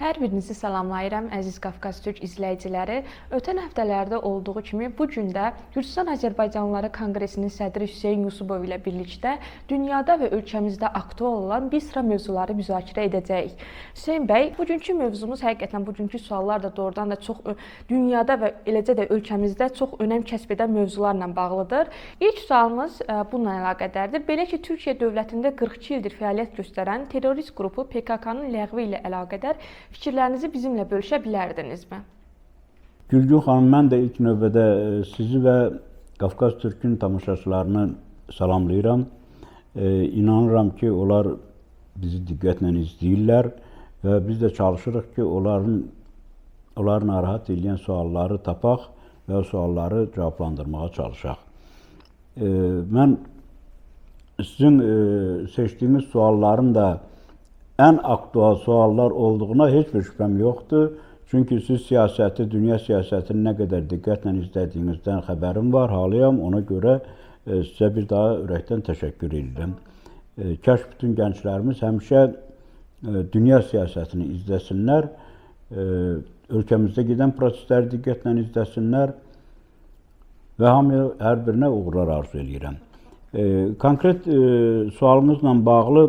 Hər birinizi salamlayıram, əziz Qafqaz Türk izləyiciləri. Ötən həftələrdə olduğu kimi bu gün də Gürcüstan Azərbaycanlıları Konqresinin sədri Hüseyn Yusubov ilə birlikdə dünyada və ölkəmizdə aktual olan bir sıra mövzuları müzakirə edəcəyik. Hüseyn bəy, bugünkü mövzumuz həqiqətən bugünkü suallar da doğrudan da çox dünyada və eləcə də ölkəmizdə çox önəm kəsb edən mövzularla bağlıdır. İlk sualımız bununla əlaqədardır. Belə ki, Türkiyə dövlətində 42 ildir fəaliyyət göstərən terrorist qrupu PKK-nın ləğvi ilə əlaqədar fikirlərinizi bizimlə bölüşə bilərdinizmi? Gülgün xanım, mən də ilk növbədə sizi və Qafqaz Türk'ün tamaşaçılarını salamlayıram. İnanıram ki, onlar bizi diqqətlə izləyirlər və biz də çalışırıq ki, onları narahat edən sualları tapaq və o sualları cavablandırmağa çalışaq. Mən sizin seçdiyiniz sualların da ən aktual suallar olduğuna heç bir şübhəm yoxdur. Çünki siz siyasəti, dünya siyasətini nə qədər diqqətlə izlədiyinizdən xəbərim var, halıyam. Ona görə sizə bir daha ürəkdən təşəkkür edirəm. Kəş bütün gənclərimiz həmişə dünya siyasətini izləsinlər, ölkəmizdə gedən prosesləri diqqətlə izləsinlər və hamıya hər birinə uğurlar arzu edirəm. Konkret sualımızla bağlı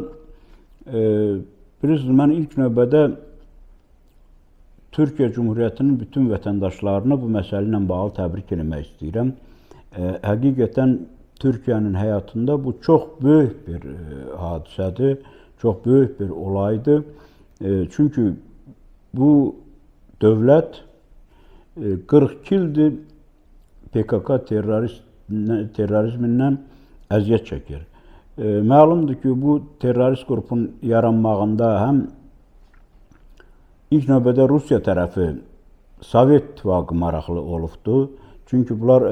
bilirsiniz, mən ilk növbədə Türkiyə Cumhuriyyətinin bütün vətəndaşlarını bu məsələ ilə bağlı təbrik etmək istəyirəm. Həqiqətən Türkiyənin həyatında bu çox böyük bir hadisədir, çox böyük bir olaydır. Çünki bu dövlət 42 ildir PKK terrorizmindən əziyyət çəkir. Məlumdur ki, bu terrorist qrupun yaranmağında həm ilk növbədə Rusiya tərəfi Sovet İttifaqı maraqlı olubdur. Çünki bunlar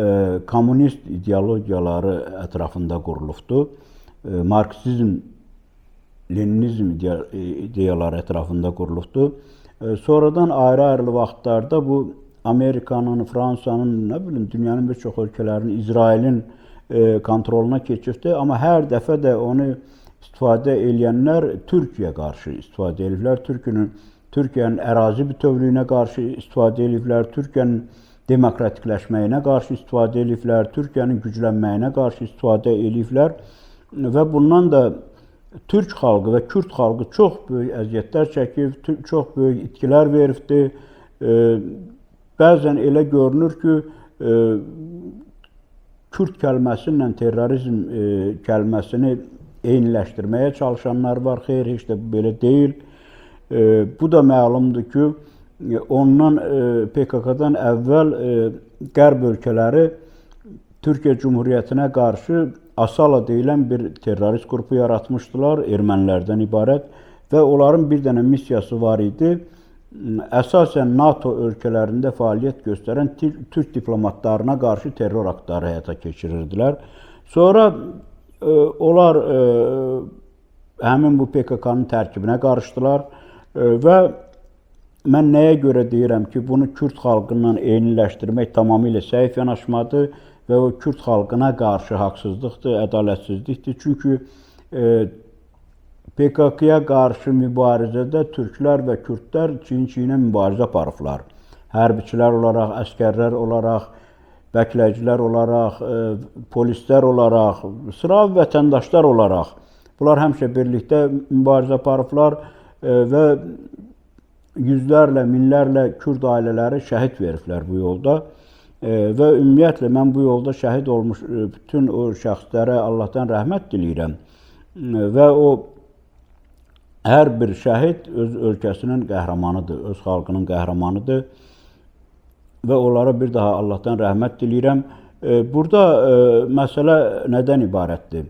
kommunist ideologiyaları ətrafında qurulubdur. Marksizm, Leninizm ideyaları ətrafında qurulubdur. Sonradan ayrı-ayrı vaxtlarda bu Amerikanın, Fransanın, nə bilim, dünyanın bir çox ölkələrinin, İsrailin kontroluna keçibdir. Amma hər dəfə də onu istifadə edənlər Türkiyəyə qarşı istifadə ediblər. Türkiyənin ərazi bütövlüyünə qarşı istifadə ediblər. Türkiyənin demokratikləşməyinə qarşı istifadə ediblər. Türkiyənin güclənməyinə qarşı istifadə ediblər. Və bundan da Türk xalqı və Kürd xalqı çox böyük əziyyətlər çəkib, çox böyük itkilər veribdir. Bəzən elə görünür ki, Kürd kəlməsinlə terrorizm kəlməsini eyniləşdirməyə çalışanlar var. Xeyr, heç də belə deyil. Bu da məlumdur ki, ondan PKK-dan əvvəl Qərb ölkələri Türkiyə Cumhuriyyətinə qarşı Asala deyilən bir terrorist qrupu yaratmışdılar, ermənilərdən ibarət və onların bir dənə missiyası var idi. Əsasən NATO ölkələrində fəaliyyət göstərən Türk diplomatlarına qarşı terror aktları həyata keçirirdilər. Sonra onlar həmin bu PKK-nın tərkibinə qarışdılar və mən nəyə görə deyirəm ki, bunu Kürd xalqından eyniləşdirmək tamamilə səhv yanaşmadır və o Kürd xalqına qarşı haqsızlıqdır, ədalətsizlikdir. Çünki PKK-ya qarşı mübarizədə türklər və kürdlər çiyin-çiyinə mübarizə aparıblar. Hərbiçilər olaraq, əskərlər olaraq, bəkləyicilər olaraq, polislər olaraq, sıra vətəndaşlar olaraq. Bunlar həmişə birlikdə mübarizə aparıblar və yüzlərlə, minlərlə Kürd ailələri şəhid veriblər bu yolda. Və ümumiyyətlə, mən bu yolda şəhid olmuş bütün o şəxslərə Allahdan rəhmət diləyirəm. Və o hər bir şəhid öz ölkəsinin qəhrəmanıdır, öz xalqının qəhrəmanıdır və onlara bir daha Allahdan rəhmət diləyirəm. Burada məsələ nədən ibarətdir?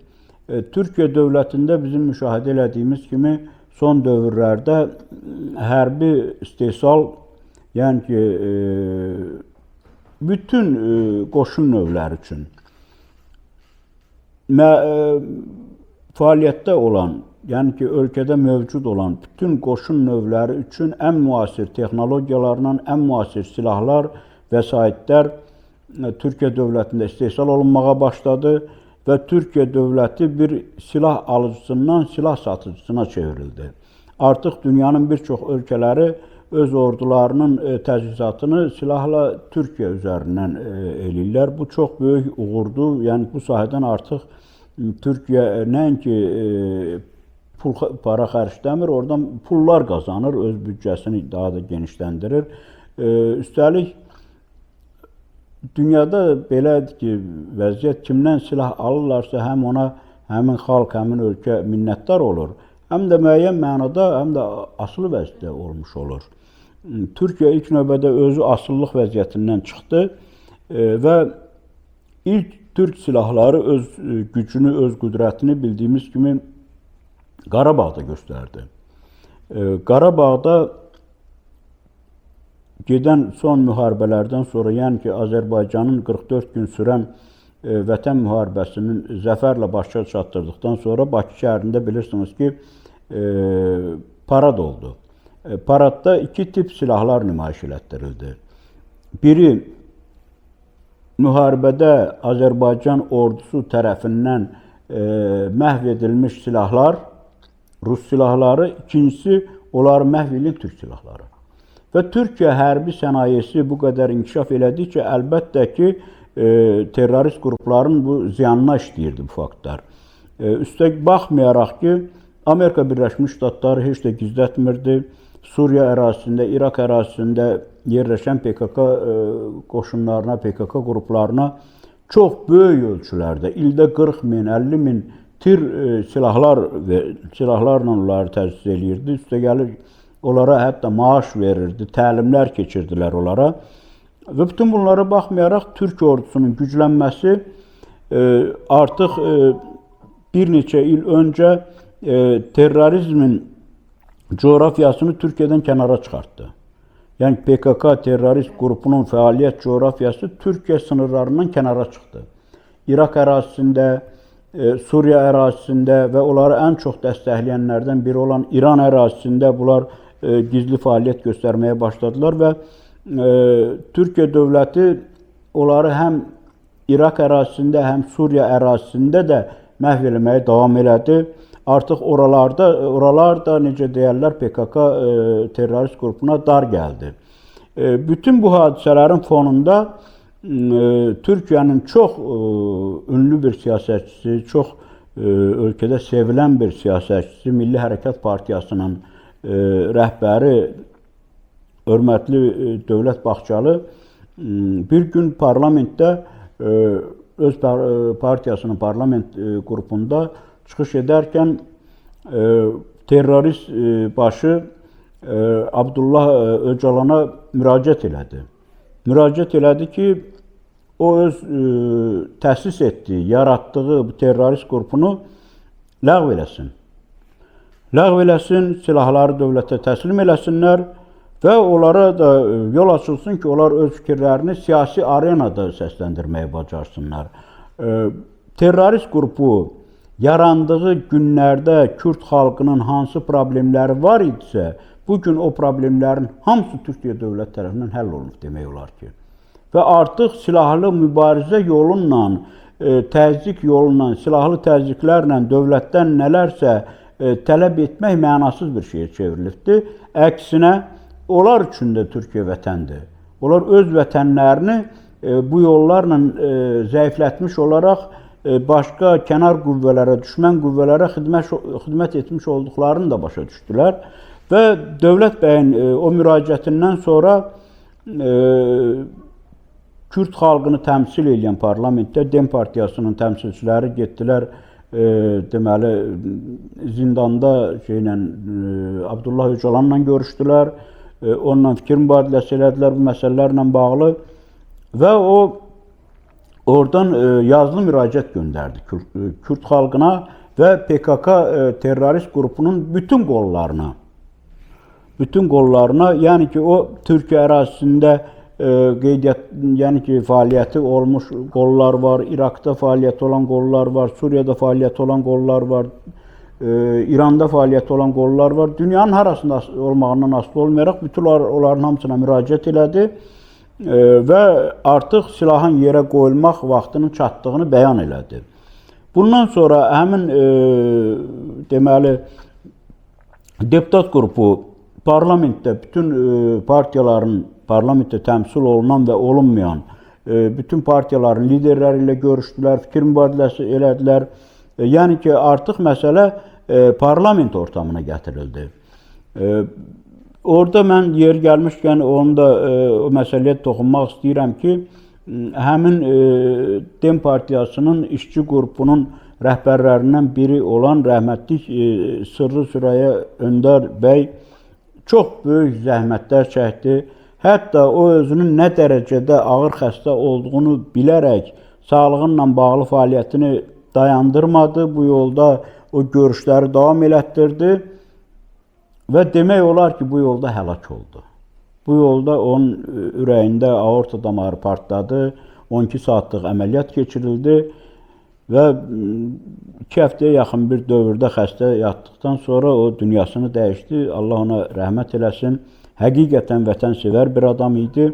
Türkiyə dövlətində bizim müşahidə elədiyimiz kimi son dövrlərdə hərbi istehsal, yəni ki, bütün qoşun növləri üçün fəaliyyətdə olan, yəni ki, ölkədə mövcud olan bütün qoşun növləri üçün ən müasir texnologiyalarla, ən müasir silahlar, vəsaitlər Türkiyə dövlətində istehsal olunmağa başladı və Türkiyə dövləti bir silah alıcısından silah satıcısına çevrildi. Artıq dünyanın bir çox ölkələri öz ordularının təchizatını silahla Türkiyə üzərindən eləyirlər. Bu çox böyük uğurdur. Yəni bu sahədən artıq Türkiyə nəinki para xərcləmir, oradan pullar qazanır, öz büdcəsini daha da genişləndirir. Üstəlik, dünyada belədir ki, vəziyyət kimdən silah alırlarsa, həm ona həmin xalq, həmin ölkə minnətdar olur, həm də müəyyən mənada, həm də asılı vəziyyətdə olmuş olur. Türkiyə ilk növbədə özü asıllıq vəziyyətindən çıxdı və ilk Türk silahları öz gücünü, öz qüdrətini bildiyimiz kimi Qarabağda göstərdi. Qarabağda gedən son müharibələrdən sonra, yəni ki, Azərbaycanın 44 gün sürən Vətən müharibəsinin zəfərlə başa çatdırdıqdan sonra Bakı şəhərində bilirsiniz ki, parad oldu. Paradda iki tip silahlar nümayiş elətdirildi. Biri, müharibədə Azərbaycan ordusu tərəfindən məhv edilmiş silahlar, Rus silahları, ikincisi, onları məhv edən Türk silahları. Və Türkiyə hərbi sənayesi bu qədər inkişaf elədi ki, əlbəttə ki, terrorist qrupların bu ziyanına işləyirdi bu faktlar. Üstəlik, baxmayaraq ki, Amerika Birləşmiş Ştatları heç də gizlətmirdi. Suriya ərazisində, İraq ərazisində yerləşən PKK qoşunlarına, PKK qruplarına çox böyük ölçülərdə, ildə 40 min, 50 min tir silahlarla onları təchiz eləyirdi. Üstəgəlir, onlara hətta maaş verirdi, təlimlər keçirdilər onlara. Və bütün bunlara baxmayaraq, Türk ordusunun güclənməsi artıq bir neçə il öncə terrorizmin coğrafiyasını Türkiyədən kənara çıxartdı. Yəni PKK terrorist qrupunun fəaliyyət coğrafiyası Türkiyə sınırlarından kənara çıxdı. İraq ərazisində, Suriya ərazisində və onları ən çox dəstəkləyənlərdən biri olan İran ərazisində bunlar gizli fəaliyyət göstərməyə başladılar və Türkiyə dövləti onları həm İraq ərazisində, həm Suriya ərazisində də məhv eləməyə davam elədi. Artıq oralar da necə deyərlər, PKK terrorist qrupuna dar gəldi. Bütün bu hadisələrin fonunda Türkiyənin çox ünlü bir siyasətçisi, çox ölkədə sevilən bir siyasətçisi, Milli Hərəkat Partiyasının rəhbəri, hörmətli Dövlət Baxçalı bir gün parlamentdə öz partiyasının parlament qrupunda çıxış edərkən terrorist başı Abdullah Öcalana müraciət elədi. Müraciət elədi ki, o öz təsis etdiyi, yaratdığı bu terrorist qrupunu ləğv eləsin. Ləğv eləsin, silahları dövlətə təslim eləsinlər və onlara da yol açılsın ki, onlar öz fikirlərini siyasi arenada səsləndirməyə bacarsınlar. Terrorist qrupu yarandığı günlərdə Kürd xalqının hansı problemləri var idisə, bugün o problemlərin hamısı Türkiyə dövlət tərəfindən həll olunub demək olar ki. Və artıq silahlı mübarizə yolunla, təzyiq yolunla, silahlı təzyiqlərlə dövlətdən nələrsə tələb etmək mənasız bir şeyə çevrilibdir. Əksinə, onlar üçün də Türkiyə vətəndir. Onlar öz vətənlərini bu yollarla zəiflətmiş olaraq başqa kənar qüvvələrə, düşmən qüvvələrə xidmət etmiş olduqlarını da başa düşdülər. Və Dövlət bəyin o müraciətindən sonra Kürd xalqını təmsil edən parlamentdə DEM partiyasının təmsilçiləri getdilər, deməli, zindanda Abdullah Öcalanla görüşdülər, onunla fikir mübadiləsi elədilər bu məsələlərlə bağlı və o oradan yazılı müraciət göndərdi Kürd xalqına və PKK terrorist qrupunun bütün qollarına, yəni ki, o Türkiyə ərazisində yəni ki, fəaliyyəti olmuş qollar var, İraqda fəaliyyəti olan qollar var, Suriyada fəaliyyəti olan qollar var, İranda fəaliyyəti olan qollar var. Dünyanın harasında olmağından asılı olmayaraq bütün onların hamısına müraciət elədi və artıq silahın yerə qoyulmaq vaxtının çatdığını bəyan elədi. Bundan sonra həmin deməli deputat qrupu parlamentdə bütün partiyaların parlamentdə təmsil olunan və olunmayan bütün partiyaların liderləri ilə görüşdülər, fikir mübadiləsi elədilər. Yəni ki, artıq məsələ parlament ortamına gətirildi. Orada mən yer gəlmişkən onu da o məsələyə toxunmaq istəyirəm ki, həmin DEM partiyasının işçi qrupunun rəhbərlərindən biri olan rəhmətlik Sırrı Sürəya Öndər bəy çox böyük zəhmətlər çəkdi. Hətta o özünün nə dərəcədə ağır xəstə olduğunu bilərək sağlığınla bağlı fəaliyyətini dayandırmadı. Bu yolda o görüşləri davam elətdirdi və demək olar ki, bu yolda həlak oldu. Bu yolda onun ürəyində aorta damarı partladı, 12 saatlıq əməliyyat keçirildi və 2 həftəyə yaxın bir dövrdə xəstə yatdıqdan sonra o dünyasını dəyişdi. Allah ona rəhmət eləsin. Həqiqətən vətənsevər bir adam idi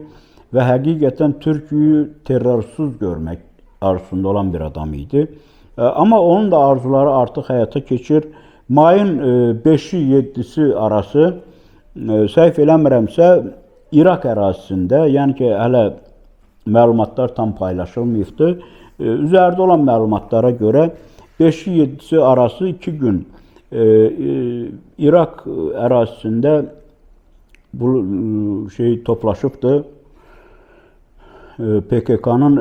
və həqiqətən Türkiyü terrorsuz görmək arzusunda olan bir adam idi. Amma onun da arzuları artıq həyata keçir. Mayın 5-i 7-si arası, səhv eləmirəmsə, İraq ərazisində, yəni ki, hələ məlumatlar tam paylaşılmayıbdı. Üzərdə olan məlumatlara görə 5-i 7-si arası 2 gün İraq ərazisində bu toplaşıbdı. PKK-nın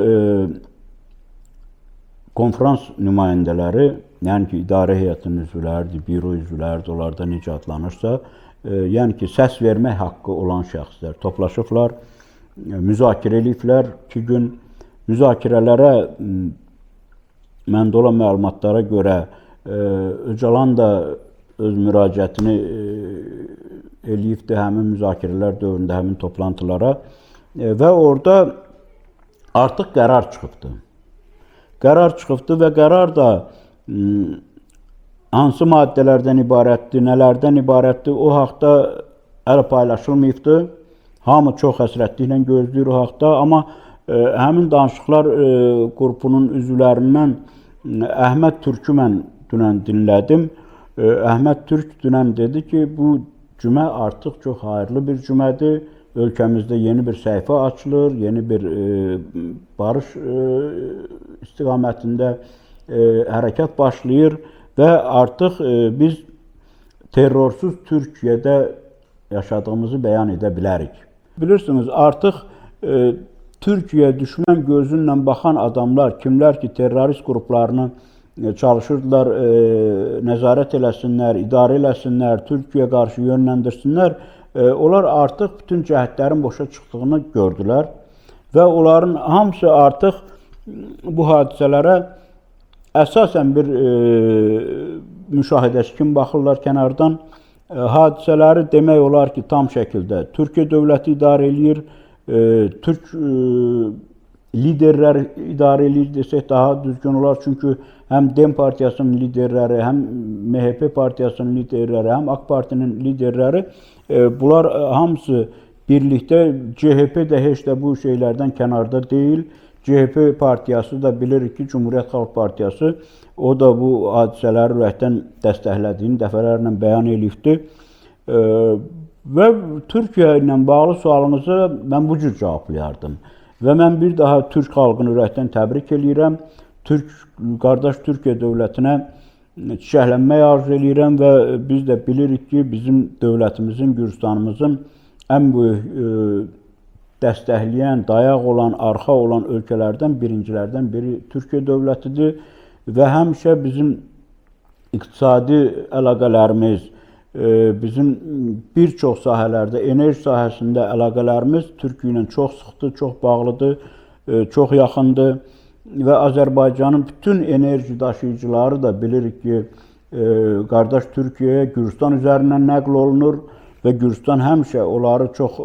konferans nümayəndələri, yəni ki, idarə heyətinin üzvləridir, büro üzvləridir, onlarda necə adlanırsa, yəni ki, səs vermək haqqı olan şəxslər toplaşıblar, müzakirə ediblər 2 gün. Müzakirələrə məndə olan məlumatlara görə Öcalan da öz müraciətini eləyibdi həmin müzakirələr dövründə, həmin toplantılara və orada artıq qərar çıxıbdı. Qərar çıxıbdı və qərar da hansı maddələrdən ibarətdir, nələrdən ibarətdir, o haqda hələ paylaşılmayıbdı. Hamı çox həsrətliklə gözləyir o haqda, amma həmin danışıqlar qrupunun üzvlərindən Əhməd Türkü mən dünən dinlədim. Əhməd Türk dünən dedi ki, bu cümə artıq çox hayırlı bir cümədir. Ölkəmizdə yeni bir səhifə açılır, yeni bir barış istiqamətində hərəkat başlayır və artıq biz terrorsuz Türkiyədə yaşadığımızı bəyan edə bilərik. Bilirsiniz, artıq Türkiyəyə düşmən gözünlə baxan adamlar, kimlər ki, terrorist qruplarını çalışırdılar, nəzarət eləsinlər, idarə eləsinlər, Türkiyəyə qarşı yönləndirsinlər, onlar artıq bütün cəhətlərin boşa çıxdığını gördülər və onların hamısı artıq bu hadisələrə əsasən bir müşahidəçi kimi baxırlar kənardan. Hadisələri demək olar ki, tam şəkildə Türkiyə dövləti idarə eləyir, Türk liderlər idarə eləyir desək daha düzgün olar. Çünki həm DEM partiyasının liderləri, həm MHP partiyasının liderləri, həm AK Partinin liderləri, bunlar hamısı birlikdə, CHP də heç də bu şeylərdən kənarda deyil. CHP partiyası da bilirik ki, Cumhuriyyət Xalq Partiyası, o da bu hadisələri ürəkdən dəstəklədiyini dəfələrlə bəyan edibdi. Və Türkiyə ilə bağlı sualınızı mən bu cür cavablayardım. Və mən bir daha Türk xalqını ürəkdən təbrik edirəm. Qardaş Türkiyə dövlətinə çiçəklənmək arzu edirəm və biz də bilirik ki, bizim dövlətimizin, Gürcüstanımızın ən böyük dəstəkləyən, dayaq olan, arxa olan ölkələrdən birincilərdən biri Türkiyə dövlətidir və həmişə bizim iqtisadi əlaqələrimiz, bizim bir çox sahələrdə, enerji sahəsində əlaqələrimiz Türkiyə ilə çox sıxdır, çox bağlıdır, çox yaxındır və Azərbaycanın bütün enerji daşıyıcıları da bilirik ki, qardaş Türkiyəyə Gürcüstan üzərindən nəql olunur və Gürcüstan həmişə onları çox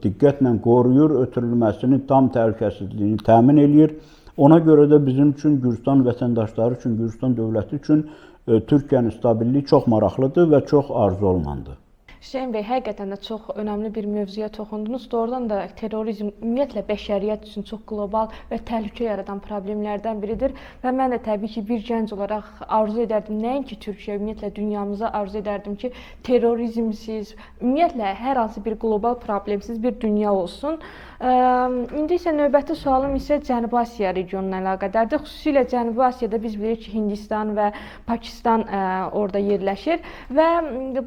diqqətlə qoruyur, ötürülməsini, tam təhlükəsizliyini təmin edir. Ona görə də bizim üçün, Gürcüstan vətəndaşları üçün, Gürcüstan dövləti üçün Türkiyənin stabilliyi çox maraqlıdır və çox arzu olunandır. Hüseyn bəy, həqiqətən də çox önəmli bir mövzuya toxundunuz. Doğrudan da terrorizm ümumiyyətlə bəşəriyyət üçün çox qlobal və təhlükə yaradan problemlərdən biridir və mən də təbii ki, bir gənc olaraq arzu edərdim, nəinki Türkiyə, ümumiyyətlə dünyamıza arzu edərdim ki, terrorizmsiz, ümumiyyətlə hər hansı bir qlobal problemsiz bir dünya olsun. İndi isə növbəti sualım isə Cənubi Asiya regionuna əlaqədardır. Xüsusilə Cənubi Asiyada biz bilirik ki, Hindistan və Pakistan orada yerləşir və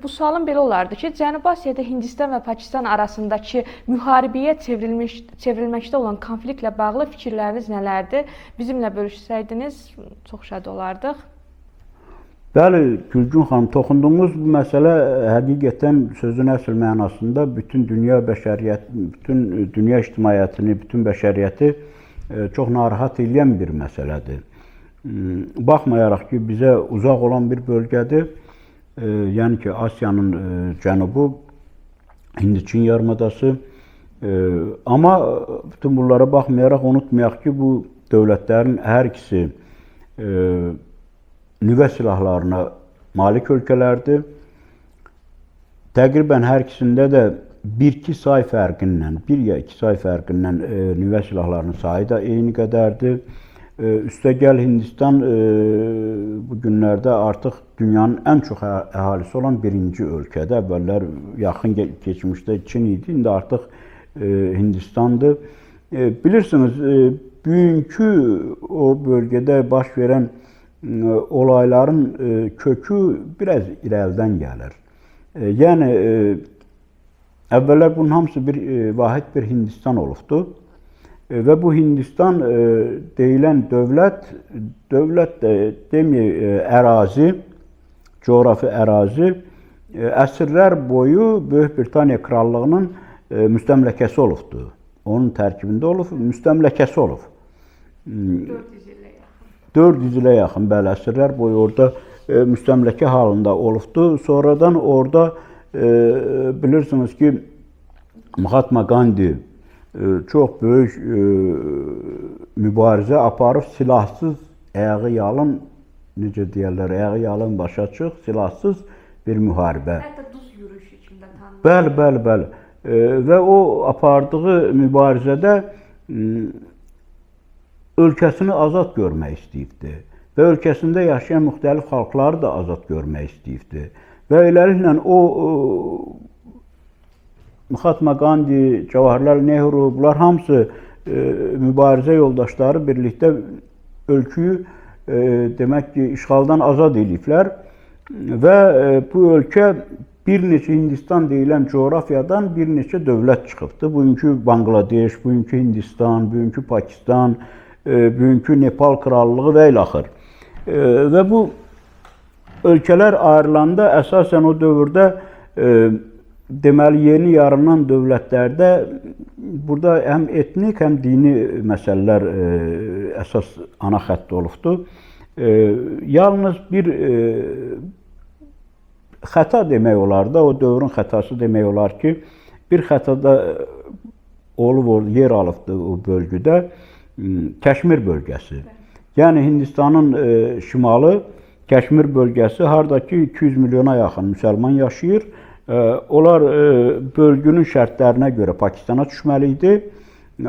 bu sualım belə olardı ki, Cənubi Asiyada Hindistan və Pakistan arasındakı müharibəyə çevrilməkdə olan konfliktlə bağlı fikirləriniz nələrdir? Bizimlə bölüşsəydiniz çox şad olardıq. Bəli, Gülgün xanım, toxunduğumuz bu məsələ həqiqətən sözün əsl mənasında bütün dünya bəşəriyyəti, bütün dünya ictimaiyyətini, bütün bəşəriyyəti çox narahat edən bir məsələdir. Baxmayaraq ki, bizə uzaq olan bir bölgədir, yəni ki, Asiyanın cənubu, Hindçin yarımadası. Amma bütün bunlara baxmayaraq unutmayaq ki, bu dövlətlərin hər ikisi nüvə silahlarına malik ölkələrdir. Təqribən hər ikisində də 1-2 say fərqindən, 1 ya 2 say fərqindən nüvə silahlarının sayı da eyni qədərdir. Üstəgəl Hindistan bu günlərdə artıq dünyanın ən çox əhalisi olan birinci ölkədə. Əvvəllər yaxın keçmişdə Çin idi, indi artıq Hindistandır. Bilirsiniz, bugünkü o bölgədə baş verən olayların kökü biraz irəldən gəlir. Yəni, əvvəllər bunun hamısı bir vahid bir Hindistan olubdur. Və bu Hindistan deyilən dövlət deməyək, ərazi, coğrafi ərazi, əsrlər boyu Böyük Britaniya Krallığının müstəmləkəsi olubdur. Onun tərkibində olub, müstəmləkəsi olub. 400 ilə yaxın, bəli, əsrlər boyu orada müstəmləkə halında olubdur. Sonradan orada bilirsiniz ki, Mahatma Gandhi çox böyük mübarizə aparıb, silahsız, əyağı yalın, necə deyərlər, əyağı yalın başa çıx, silahsız bir müharibə. Hətta duz yürüyüşü kimi də tanınır. Bəli. Və o apardığı mübarizədə ölkəsini azad görmək istəyibdi və ölkəsində yaşayan müxtəlif xalqları da azad görmək istəyibdi. Və eləliklə o Mahatma Gandhi, Jawaharlal Nehru, bunlar hamısı mübarizə yoldaşları birlikdə ölküyü demək ki, işğaldan azad ediblər və bu ölkə bir neçə Hindistan deyilən coğrafiyadan bir neçə dövlət çıxıbdı. Bugünkü Bangladeş, bugünkü Hindistan, bugünkü Pakistan, bugünkü Nepal Krallığı və ilaxır. Və bu ölkələr ayrılanda əsasən o dövrdə deməli yeni yaranan dövlətlərdə burada həm etnik, həm dini məsələlər əsas ana xətt olubdur. Yalnız bir xəta demək olar da, o dövrün xətası demək olar ki, bir xətada olub, yer alıbdır o bölgüdə. Kəşmir bölgəsi. Yəni Hindistanın şimalı Kəşmir bölgəsi, hardakı 200 milyona yaxın müsəlman yaşayır. Onlar bölgünün şərtlərinə görə Pakistana düşməli idi,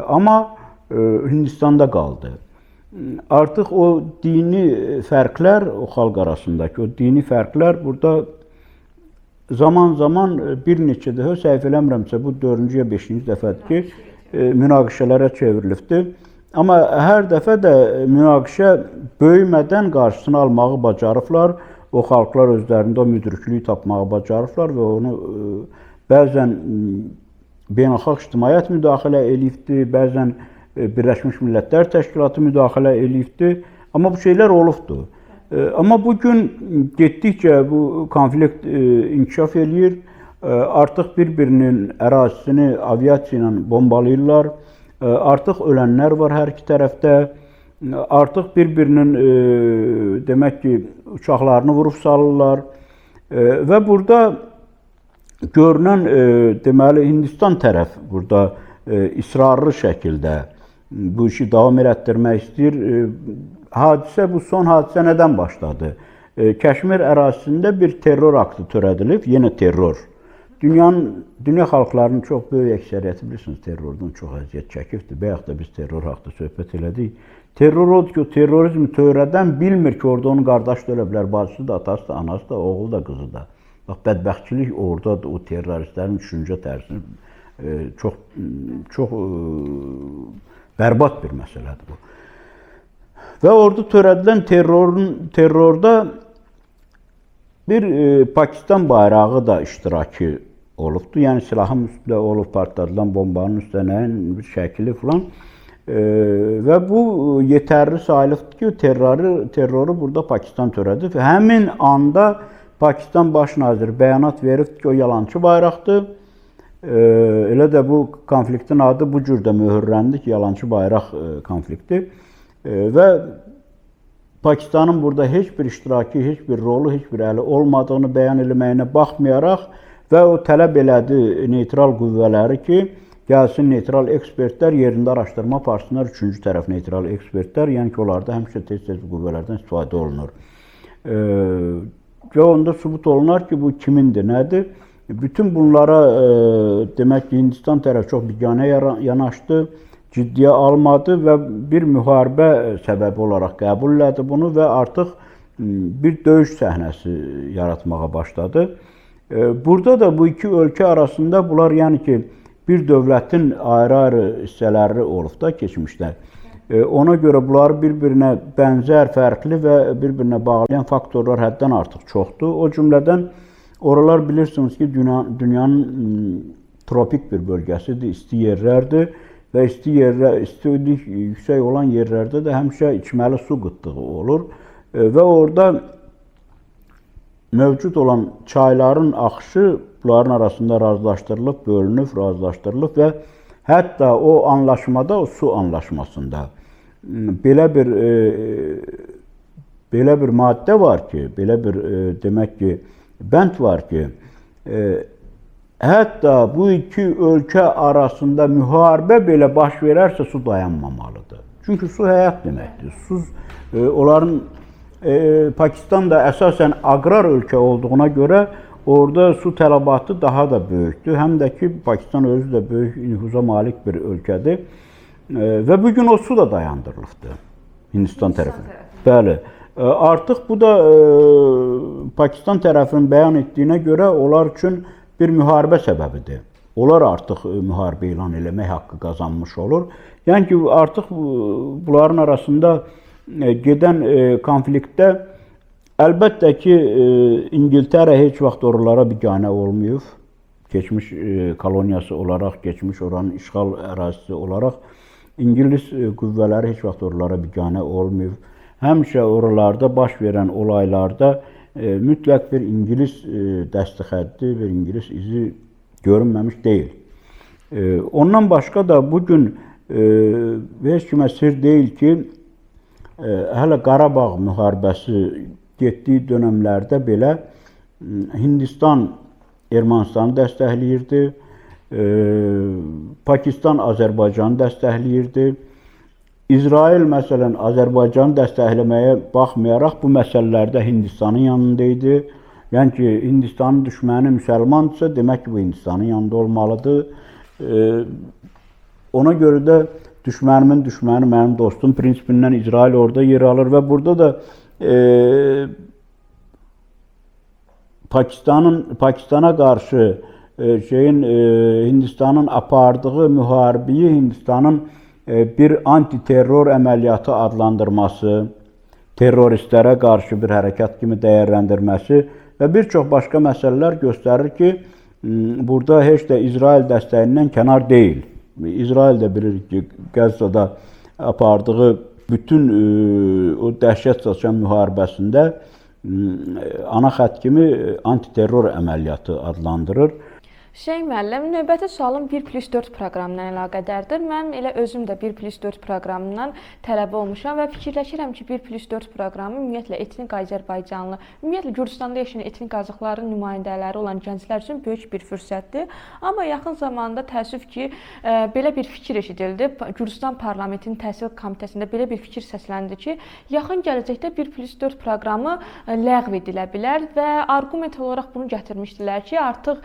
amma Hindistanda qaldı. Artıq o dini fərqlər, o xalq arasındakı o dini fərqlər burada zaman bir neçə dəfə, səhv eləmirəmsə, bu 4-cü ya 5-ci dəfədir ki, münaqişələrə çevrilibdir. Amma hər dəfə də münaqişə böyümədən qarşısını almağı bacarıblar. O xalqlar özlərində o müdriklüyü tapmağı bacarıblar və onu bəzən beynəlxalq ictimaiyyət müdaxilə eləyibdir, bəzən Birləşmiş Millətlər Təşkilatı müdaxilə eləyibdir. Amma bu şeylər olubdur. Amma bugün getdikcə bu konflikt inkişaf eləyir. Artıq bir-birinin ərazisini aviasiya ilə bombalayırlar. Artıq ölənlər var hər iki tərəfdə. Artıq bir-birinin demək ki, uçaqlarını vurub salırlar. Və burada görünən deməli Hindistan tərəf burada israrlı şəkildə bu işi davam elətdirmək istəyir. Hadisə, bu son hadisə nədən başladı? Kəşmir ərazisində bir terror aktı törədilib, yenə terror. dünya xalqlarının çox böyük əksəriyyəti bilirsiniz terrordan çox əziyyət çəkibdir. Bayaq da biz terror haqqında söhbət elədik. Terror odur ki, o terrorizmi törədən bilmir ki, orada onun qardaşı da ölə bilər, bacısı da, atası da, anası da, oğlu da, qızı da. Bax, bədbəxtçilik oradadır, o terroristlərin düşüncə tərzini çox bərbad bir məsələdir bu. Və orada törədilən terrorda bir Pakistan bayrağı da iştirakı olubdur. Yəni silahın üstündə olub, partladılan bombanın üstünə bir şəkili filan. Və bu yetərli sayılıbdır ki, terroru burada Pakistan törədir. Həmin anda Pakistan baş naziri bəyanat veribdir ki, o yalançı bayraqdır. Elə də bu konfliktin adı bu cür də möhürləndi ki, yalançı bayraq konflikti. Və Pakistanın burada heç bir iştiraki, heç bir rolu, heç bir əli olmadığını bəyan eləməyinə baxmayaraq və o tələb elədi neytral qüvvələri ki, gəlsin neytral ekspertlər yerində araşdırma aparsınlar, üçüncü tərəf neytral ekspertlər, yəni ki, onlarda həmişə tez-tez qüvvələrdən istifadə olunur. Və onda sübut olunar ki, bu kimindir, nədir? Bütün bunlara demək ki, Hindistan tərəf çox biganə yanaşdı, ciddiyə almadı və bir müharibə səbəbi olaraq qəbul elədi bunu və artıq bir döyüş səhnəsi yaratmağa başladı. Burada da bu iki ölkə arasında bunlar, yəni ki, bir dövlətin ayrı-ayrı hissələri olub da keçmişdə. Ona görə bunlar bir-birinə bənzər, fərqli və bir-birinə bağlayan faktorlar həddən artıq çoxdur. O cümlədən oralar bilirsiniz ki, dünyanın tropik bir bölgəsidir, isti yerlərdir. Və istilik yüksək olan yerlərdə də həmişə içməli su qıtlığı olur. Və orada mövcud olan çayların axışı bunların arasında razılaşdırılıb, bölünüb, razılaşdırılıb və hətta o anlaşmada, o su anlaşmasında belə bir maddə var ki, belə bir demək ki, bənd var ki, hətta bu iki ölkə arasında müharibə belə baş verərsə su dayanmamalıdır. Çünki su həyat deməkdir. Onların Pakistan da əsasən aqrar ölkə olduğuna görə orada su tələbatı daha da böyükdür. Həm də ki, Pakistan özü də böyük nüfuza malik bir ölkədir. Və bugün o su da dayandırılıbdır Hindistan tərəfindən. Bəli. Artıq bu da Pakistan tərəfinin bəyan etdiyinə görə onlar üçün bir müharibə səbəbidir. Onlar artıq müharibə elan eləmək haqqı qazanmış olur. Yəni ki, artıq bunların arasında gedən konfliktdə əlbəttə ki, İngiltərə heç vaxt oralara biganə olmayıb. Keçmiş koloniyası olaraq, keçmiş oranın işğal ərazisi olaraq İngilis qüvvələri heç vaxt oralara biganə olmayıb. Həmişə oralarda baş verən olaylarda mütləq bir İngilis dəstəxəddi, bir İngilis izi görünməmiş deyil. Ondan başqa da bugün heç kimə sir deyil ki, hələ Qarabağ müharibəsi getdiyi dönəmlərdə belə Hindistan Ermənistanı dəstəkləyirdi, Pakistan Azərbaycanı dəstəkləyirdi. İsrail məsələn Azərbaycanı dəstəkləməyə baxmayaraq bu məsələlərdə Hindistanın yanında idi. Yəni ki, Hindistanın düşməni müsəlmandırsa, demək ki, bu Hindistanın yanında olmalıdır. Ona görə də düşmənimin düşməni mənim dostum prinsipindən İsrail orada yer alır və burada da Pakistana qarşı Hindistanın apardığı müharibəyi Hindistanın bir anti-terror əməliyyatı adlandırması, terroristlərə qarşı bir hərəkat kimi dəyərləndirməsi və bir çox başqa məsələlər göstərir ki, burada heç də İsrail dəstəyindən kənar deyil. İsrail də bilir ki, Qəzzada apardığı bütün o dəhşət saçan müharibəsində ana xətt kimi anti-terror əməliyyatı adlandırır. Hüseyn müəllim, növbəti sualım 1+4 proqramına əlaqədardır. Mən elə özüm də 1+4 proqramından tələbə olmuşam və fikirləşirəm ki, 1+4 proqramı ümumiyyətlə etnik Azərbaycanlı, ümumiyyətlə Gürcüstanda yaşayan etnik Qazaxların nümayəndələri olan gənclər üçün böyük bir fürsətdir. Amma yaxın zamanda təəssüf ki, belə bir fikir eşidildi. Gürcüstan parlamentinin təhsil komitəsində belə bir fikir səsləndi ki, yaxın gələcəkdə 1+4 proqramı ləğv edilə bilər və arqument olaraq bunu gətirmişdilər ki, artıq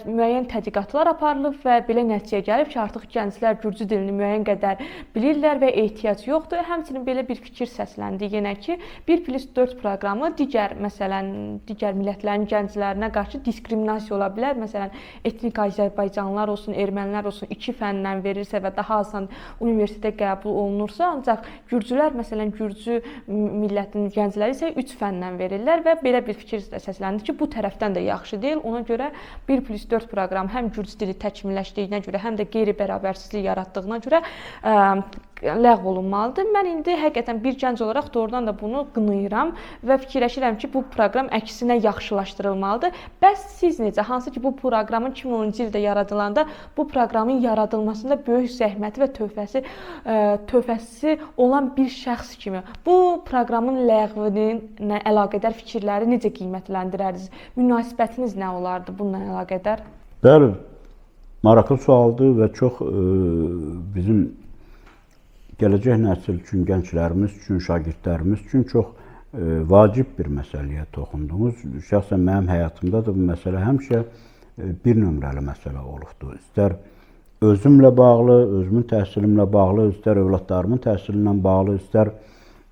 müəyyən tədqiqatlar aparılıb və belə nəticəyə gəlib ki, artıq gənclər gürcü dilini müəyyən qədər bilirlər və ehtiyac yoxdur. Həmçinin belə bir fikir səsləndi yenə ki, 1+4 proqramı digər millətlərin gənclərinə qarşı diskriminasiya ola bilər. Məsələn, etnik Azərbaycanlılar olsun, ermənilər olsun 2 fəndən verirsə və daha asan universitetə qəbul olunursa, ancaq gürcülər, məsələn, gürcü millətinin gəncləri isə 3 fəndən verirlər və belə bir fikir səsləndi ki, bu tərəfdən də yaxşı deyil. Ona görə 1+4 proqram həm gürcü dili təkmilləşdiyinə görə, həm də qeyri-bərabərsizlik yaratdığına görə ləğv olunmalıdır. Mən indi həqiqətən bir gənc olaraq doğrudan da bunu qınayıram və fikirləşirəm ki, bu proqram əksinə yaxşılaşdırılmalıdır. Bəs siz necə? Hansı ki, bu proqramın 2010-cu ildə yaradılanda bu proqramın yaradılmasında böyük zəhməti və tövhəsi olan bir şəxs kimi bu proqramın ləğvinə əlaqədar fikirləri necə qiymətləndirərdiniz? Münasibətiniz nə olardı bununla əlaqədar? Bəli, maraqlı sualdır və çox bizim gələcək nəsil üçün, gənclərimiz üçün, şagirdlərimiz üçün çox vacib bir məsələyə toxundunuz. Şəxsən mənim həyatımda da bu məsələ həmişə bir nömrəli məsələ olubdur. İstər özümlə bağlı, özümün təhsilimlə bağlı, istər övladlarımın təhsilindən bağlı, istər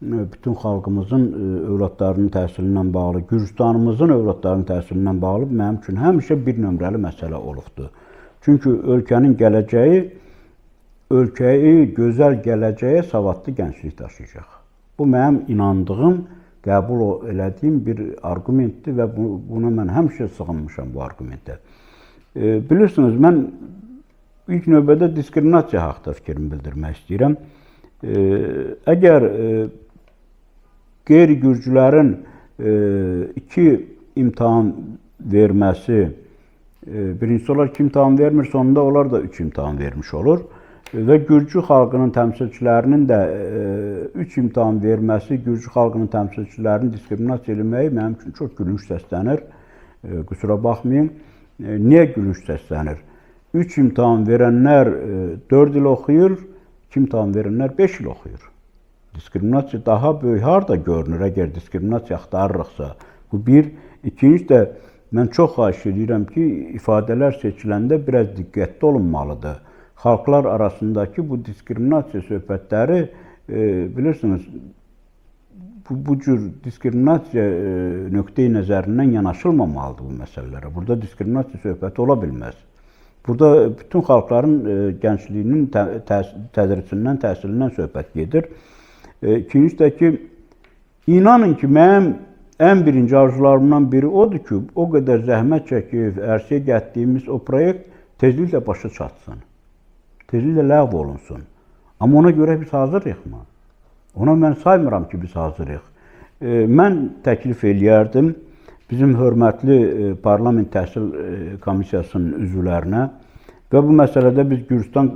bütün xalqımızın övladlarının təhsilindən bağlı, Gürcüstanımızın övladlarının təhsilindən bağlı mənim üçün həmişə bir nömrəli məsələ olubdur. Çünki ölkənin gələcəyi, ölkəyi gözəl gələcəyə savadlı gənclik daşıyacaq. Bu mənim inandığım, qəbul elədiyim bir arqumentdir və buna mən həmişə sığınmışam bu argumentə. Bilirsiniz, mən ilk növbədə diskriminasiya haqqında fikrimi bildirmək istəyirəm. Əgər qeyri-gürcülərin 2 imtahan verməsi, birincisi onlar 2 imtahan vermir, sonunda onlar da 3 imtahan vermiş olur. Və gürcü xalqının təmsilçilərinin də 3 imtahan verməsi, gürcü xalqının təmsilçilərinin diskriminasiya edilməyi mənim üçün çox gülünç səslənir. Qüsura baxmayın. Niyə gülünç səslənir? 3 imtahan verənlər 4 il oxuyur, 2 imtahan verənlər 5 il oxuyur. Diskriminasiya daha böyük harda görünür, əgər diskriminasiya axtarırıqsa. Bu bir. İkinci də mən çox xahiş edirəm ki, ifadələr seçiləndə biraz diqqətli olunmalıdır. Xalqlar arasındakı bu diskriminasiya söhbətləri, bilirsiniz, bu cür diskriminasiya nöqteyi nəzərindən yanaşılmamalıdır bu məsələlərə. Burada diskriminasiya söhbəti ola bilməz. Burada bütün xalqların gəncliyinin tədrisindən, təhsilindən söhbət gedir. İkincisi də ki, inanın ki, mənim ən birinci arzularımdan biri odur ki, o qədər zəhmət çəkib, ərsəyə gətdiyimiz o proyekt tezliklə başa çatsın. Tezliklə ləğv olunsun. Amma ona görə biz hazırıq mı? Ona mən saymıram ki, biz hazırıq. Mən təklif eləyərdim bizim hörmətli Parlament Təhsil Komissiyasının üzvlərinə və bu məsələdə biz Gürcüstan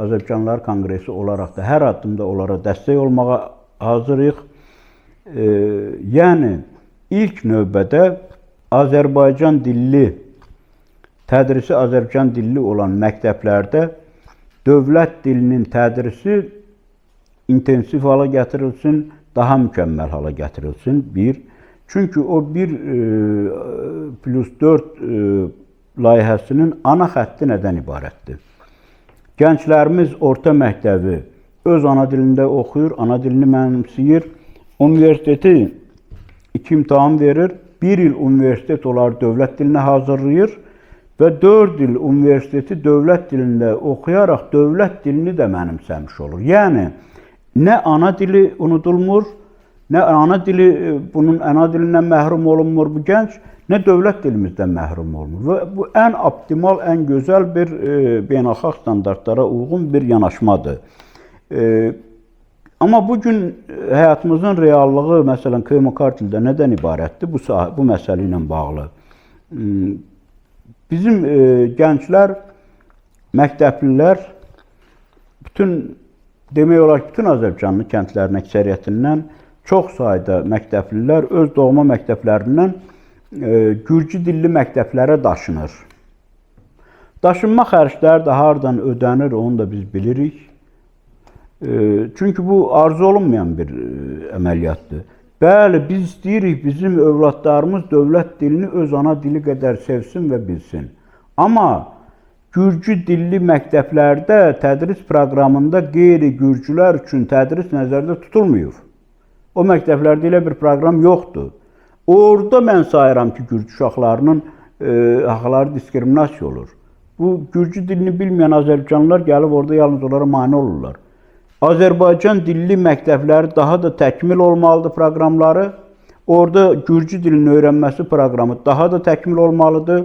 Azərbaycanlılar Konqresi olaraq da hər addımda onlara dəstək olmağa hazırıq. Yəni, ilk növbədə Azərbaycan dilli, tədrisi Azərbaycan dilli olan məktəblərdə dövlət dilinin tədrisi intensiv hala gətirilsin, daha mükəmməl hala gətirilsin, bir. Çünki o 1+4 layihəsinin ana xətti nədən ibarətdir? Gənclərimiz orta məktəbi öz ana dilində oxuyur, ana dilini mənimsəyir, universiteti 2 imtahan verir, 1 il universitet olaraq dövlət dilinə hazırlayır və 4 il universiteti dövlət dilində oxuyaraq dövlət dilini də mənimsəmiş olur. Yəni, nə ana dili unudulmur, nə ana dili, bunun ana dilindən məhrum olunmur bu gənc, nə dövlət dilimizdən məhrum olunur. Və bu ən optimal, ən gözəl bir beynəlxalq standartlara uyğun bir yanaşmadır. Amma bugün həyatımızın reallığı, məsələn, KMK dildə nədən ibarətdir? Bu məsələ ilə bağlı. Bizim gənclər, məktəblilər, demək olar ki, bütün Azərbaycanlı kəndlərin əksəriyyətindən çox sayda məktəblilər öz doğma məktəblərindən gürcü dilli məktəblərə daşınır. Daşınma xərcləri də hardan ödənir, onu da biz bilirik. Çünki bu arzu olunmayan bir əməliyyatdır. Bəli, biz istəyirik bizim övladlarımız dövlət dilini öz ana dili qədər sevsin və bilsin. Amma gürcü dilli məktəblərdə tədris proqramında qeyri-gürcülər üçün tədris nəzərdə tutulmuyub. O məktəblərdə elə bir proqram yoxdur. Orada mən sayıram ki, gürcü uşaqlarının haqları diskriminasiya olur. Bu gürcü dilini bilməyən Azərbaycanlılar gəlib orada yalnız onlara mane olurlar. Azərbaycan dilli məktəbləri daha da təkmil olmalıdır proqramları. Orada gürcü dilini öyrənməsi proqramı daha da təkmil olmalıdır.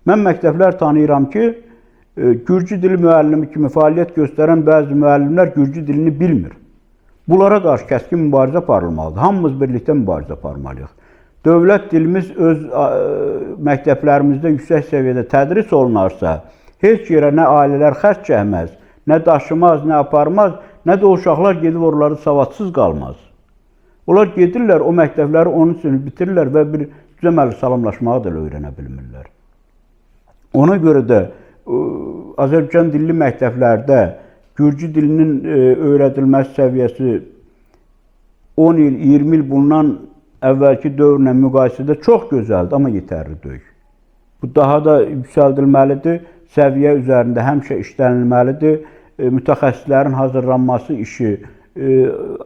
Mən məktəblər tanıyıram ki, gürcü dili müəllimi kimi fəaliyyət göstərən bəzi müəllimlər gürcü dilini bilmir. Bunlara qarşı kəskin mübarizə aparılmalıdır. Hamımız birlikdə mübarizə aparmalıyıq. Dövlət dilimiz öz məktəblərimizdə yüksək səviyyədə tədris olunarsa, heç yerə nə ailələr xərc çəkməz, nə daşımaz, nə aparmaz, nə də o uşaqlar gedib oraları savadsız qalmaz. Onlar gedirlər, o məktəbləri onun üçün bitirirlər və bir düzəməli salamlaşmağı da öyrənə bilmirlər. Ona görə də Azərbaycan dilli məktəblərdə gürcü dilinin öyrədilməsi səviyyəsi 10 il, 20 il bundan əvvəlki dövrlə müqayisədə çox gözəldir, amma yetərli deyil. Bu daha da yüksəldilməlidir, səviyyə üzərində həmişə işlənilməlidir. Mütəxəssislərin hazırlanması işi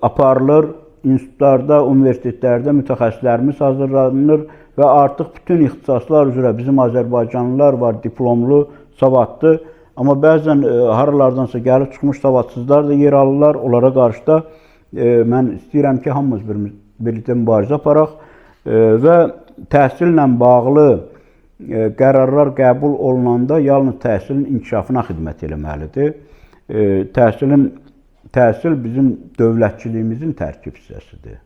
aparılır. İnstitutlarda, universitetlərdə mütəxəssislərimiz hazırlanır və artıq bütün ixtisaslar üzrə bizim Azərbaycanlılar var, diplomlu, savadlı. Amma bəzən haralardansa gəlib çıxmış savadsızlar da yer alırlar. Onlara qarşı da mən istəyirəm ki, hamımız birlikdə mübarizə aparaq və təhsillə bağlı qərarlar qəbul olunanda yalnız təhsilin inkişafına xidmət etməlidir. Təhsil bizim dövlətçiliyimizin tərkib hissəsidir.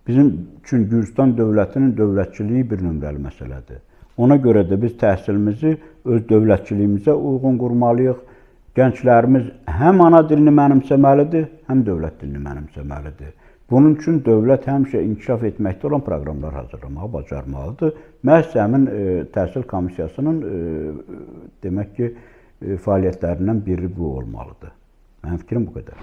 Bizim üçün Gürcüstan dövlətinin dövlətçiliyi bir nömrəli məsələdir. Ona görə də biz təhsilimizi öz dövlətçiliyimizə uyğun qurmalıyıq. Gənclərimiz həm ana dilini mənimsəməlidir, həm dövlət dilini mənimsəməlidir. Bunun üçün dövlət həmişə inkişaf etməkdə olan proqramlar hazırlamağı bacarmalıdır. Məhz həmin təhsil komissiyasının demək ki, fəaliyyətlərindən biri bu olmalıdır. Mənim fikrim bu qədər.